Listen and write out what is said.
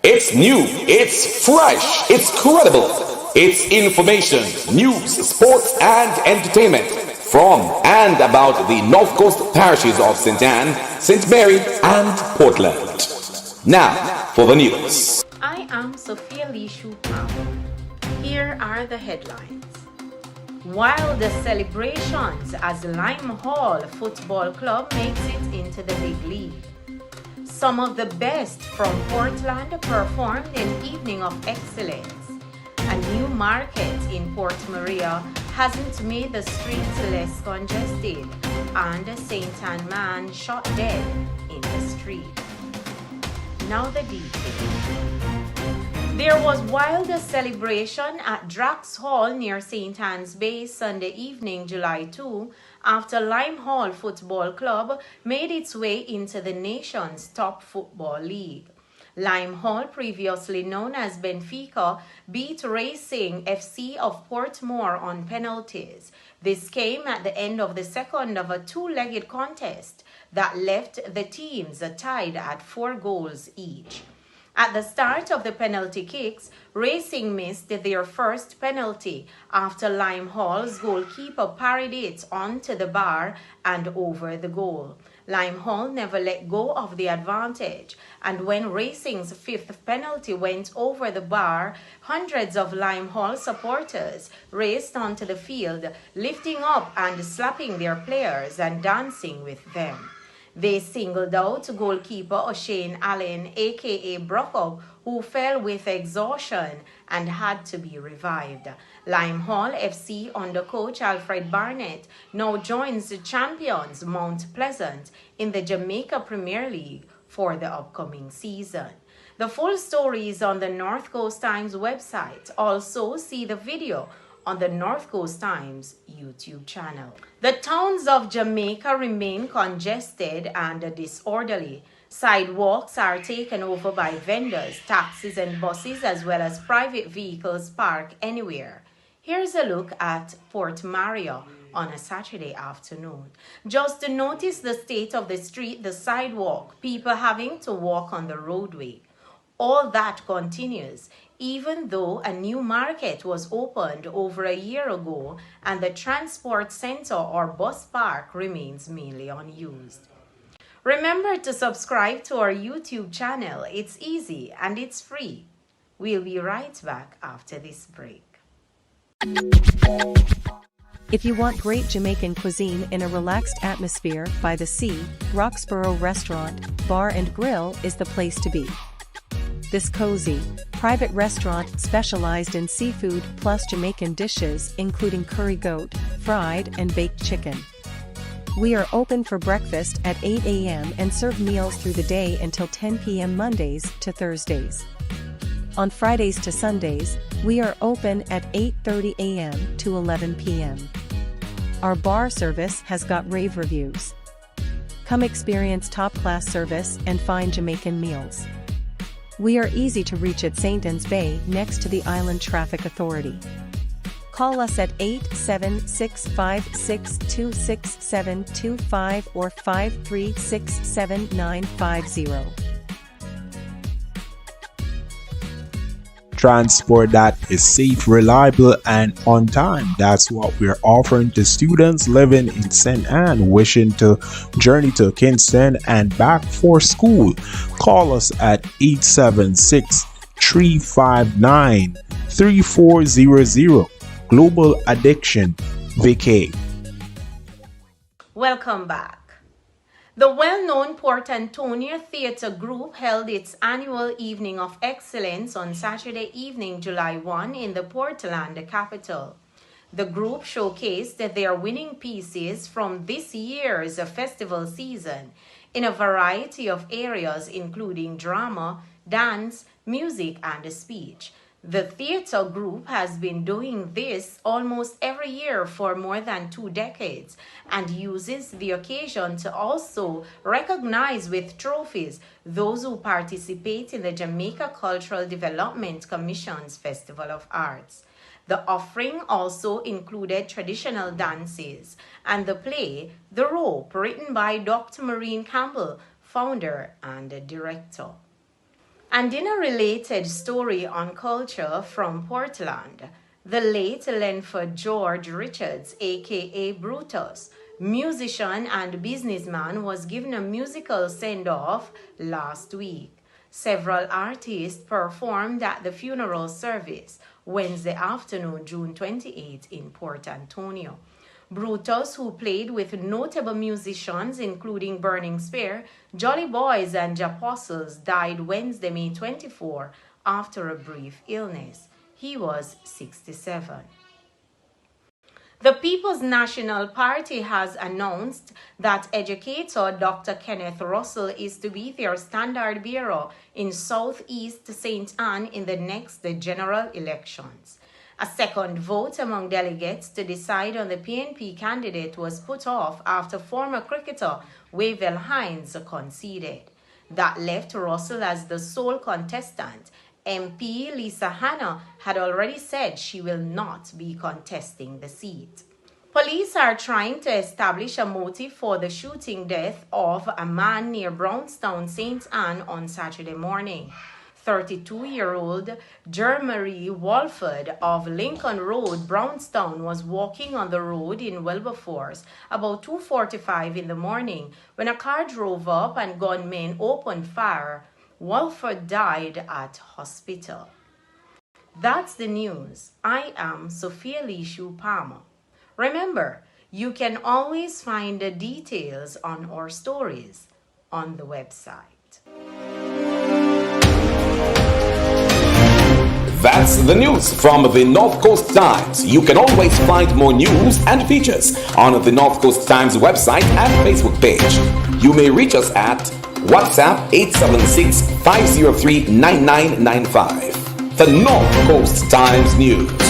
It's new, it's fresh, it's credible. It's information, news, sports, and entertainment from and about the North Coast parishes of St. Anne, St. Mary, and Portland. Now, for the news. I am Sophia Lee Shupam. Here are the headlines. While the celebrations as Lime Hall Football Club makes it into the big league. Some of the best from Portland performed in Evening of Excellence. A new market in Port Maria hasn't made the streets less congested, and a St. Anne man shot dead in the street. Now the details. There was wild celebration at Drax Hall near St. Anne's Bay Sunday evening, July 2, after Lime Hall Football Club made its way into the nation's top football league. Lime Hall, previously known as Benfica, beat Racing FC of Portmore on penalties. This came at the end of the second of a two-legged contest that left the teams tied at 4 goals each. At the start of the penalty kicks, Racing missed their first penalty after Lime Hall's goalkeeper parried it onto the bar and over the goal. Lime Hall never let go of the advantage, and when Racing's 5th penalty went over the bar, hundreds of Lime Hall supporters raced onto the field, lifting up and slapping their players and dancing with them. They singled out goalkeeper O'Shane Allen, aka Brockop, who fell with exhaustion and had to be revived. Lime Hall FC under coach Alfred Barnett now joins the champions Mount Pleasant in the Jamaica Premier League for the upcoming season. The full story is on the North Coast Times website. Also see the video on the North Coast Times YouTube channel. The towns of Jamaica remain congested and disorderly. Sidewalks are taken over by vendors, taxis and buses, as well as private vehicles park anywhere. Here's a look at Port Maria on a Saturday afternoon. Just to notice the state of the street, the sidewalk, people having to walk on the roadway. All that continues, even though a new market was opened over a year ago and the transport center or bus park remains mainly unused. Remember to subscribe to our YouTube channel. It's easy and it's free. We'll be right back after this break. If you want great Jamaican cuisine in a relaxed atmosphere by the sea, Roxborough Restaurant, Bar and Grill is the place to be. This cozy, private restaurant specialized in seafood plus Jamaican dishes including curry goat, fried and baked chicken. We are open for breakfast at 8 a.m. and serve meals through the day until 10 p.m. Mondays to Thursdays. On Fridays to Sundays, we are open at 8:30 a.m. to 11 p.m. Our bar service has got rave reviews. Come experience top-class service and fine Jamaican meals. We are easy to reach at St. Anne's Bay next to the Island Traffic Authority. Call us at 87656266725 or 5367950. Transport that is safe, reliable, and on time. That's what we're offering to students living in St. Anne wishing to journey to Kingston and back for school. Call us at 876-359-3400. Global Addiction Vacay. Welcome back. The well-known Port Antonio Theatre Group held its annual Evening of Excellence on Saturday evening, July 1 in the Portland capital. The group showcased their winning pieces from this year's festival season in a variety of areas including drama, dance, music, and speech. The theater group has been doing this almost every year for more than 2 decades and uses the occasion to also recognize with trophies those who participate in the Jamaica Cultural Development Commission's Festival of Arts. The offering also included traditional dances and the play The Rope, written by Dr. Maureen Campbell, founder and director. And in a related story on culture from Portland, the late Lenford George Richards, aka Brutus, musician and businessman, was given a musical send-off last week. Several artists performed at the funeral service Wednesday afternoon, June 28 in Port Antonio. Brutus, who played with notable musicians including Burning Spear, Jolly Boys, and Apostles, died Wednesday, May 24 after a brief illness. He was 67. The People's National Party has announced that educator Dr. Kenneth Russell is to be their standard bearer in Southeast St. Anne in the next general elections. A second vote among delegates to decide on the PNP candidate was put off after former cricketer Wavell Hines conceded. That left Russell as the sole contestant. MP Lisa Hanna had already said she will not be contesting the seat. Police are trying to establish a motive for the shooting death of a man near Brownstown, St. Anne on Saturday morning. 32-year-old Jermarie Walford of Lincoln Road, Brownstown, was walking on the road in Wilberforce about 2:45 in the morning when a car drove up and gunmen opened fire. Walford died at hospital. That's the news. I am Sophia Lishu Palmer. Remember, you can always find the details on our stories on the website. That's the news from the North Coast Times. You can always find more news and features on the North Coast Times website and Facebook page. You may reach us at WhatsApp 876-503-9995. The North Coast Times News.